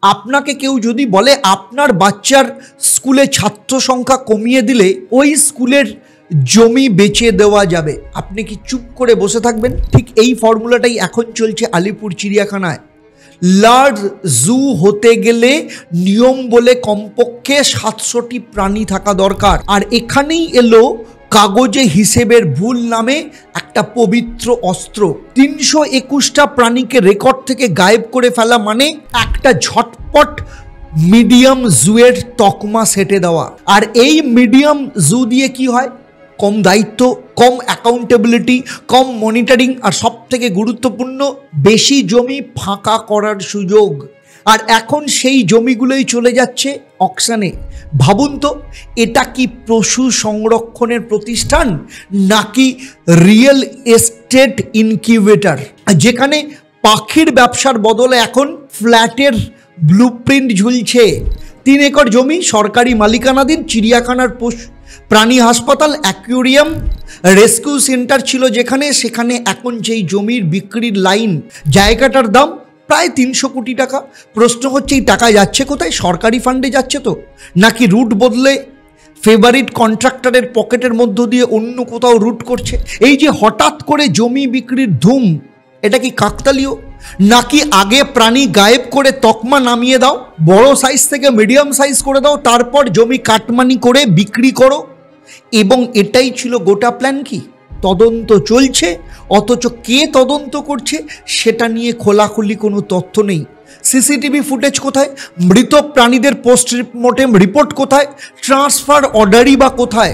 আপনাকে কেউ যদি বলে আপনার বাচ্চার স্কুলে ছাত্র সংখ্যা কমিয়ে দিলে ওই স্কুলের জমি বেচে দেওয়া যাবে, আপনি কি চুপ করে বসে থাকবেন? ঠিক এই ফর্মুলাটাই এখন চলছে আলিপুর চিড়িয়াখানায়। লার্জ জু হতে গেলে নিয়ম বলে কমপক্ষে 700টি প্রাণী থাকা দরকার। আর এখানেই এলো কাগজে হিসেবের ভুল নামে একটা পবিত্র অস্ত্র। 321টা প্রাণীকে রেকর্ড থেকে গায়েব করে ফেলা মানে একটা ঝটপট মিডিয়াম জুয়ের তকমা সেটে দেওয়া। আর এই মিডিয়াম জু দিয়ে কি হয়? কম দায়িত্ব, কম অ্যাকাউন্টেবিলিটি, কম মনিটরিং, আর সব থেকে গুরুত্বপূর্ণ বেশি জমি ফাঁকা করার সুযোগ। আর এখন সেই জমিগুলোই চলে যাচ্ছে অকশনে। ভাবুন তো, এটা কি পশু সংরক্ষণের প্রতিষ্ঠান নাকি রিয়েল এস্টেট ইনকিউবেটর, যেখানে পাখির ব্যবসার বদলে এখন ফ্ল্যাটের ব্লুপ্রিন্ট ঝুলছে। 3 একর জমি সরকারি মালিকানাধীন, চিড়িয়াখানার প্রাণী হাসপাতাল, অ্যাকুয়ারিয়াম, রেস্কিউ সেন্টার ছিল যেখানে, সেখানে এখন যেই জমির বিক্রির লাইন, জায়গাটার দাম প্রায় 300 কোটি টাকা। প্রশ্ন হচ্ছে এই টাকা যাচ্ছে কোথায়? সরকারি ফান্ডে যাচ্ছে তো, নাকি রুট বদলে ফেভারিট কন্ট্রাক্টরের পকেটের মধ্য দিয়ে অন্য কোথাও রুট করছে? এই যে হঠাৎ করে জমি বিক্রির ধুম, এটা কি কাকতালীয়, নাকি আগে প্রাণী গায়েব করে তকমা নামিয়ে দাও, বড় সাইজ থেকে মিডিয়াম সাইজ করে দাও, তারপর জমি কাটমানি করে বিক্রি করো? এবং এটাই ছিল গোটা প্ল্যান কি? তদন্ত চলছে, অথচ কে তদন্ত করছে সেটা নিয়ে খোলাখুলি কোনো তথ্য নেই। সিসিটিভি ফুটেজ কোথায়? মৃত প্রাণীদের পোস্টমর্টেম রিপোর্ট কোথায়? ট্রান্সফার অর্ডারই বা কোথায়?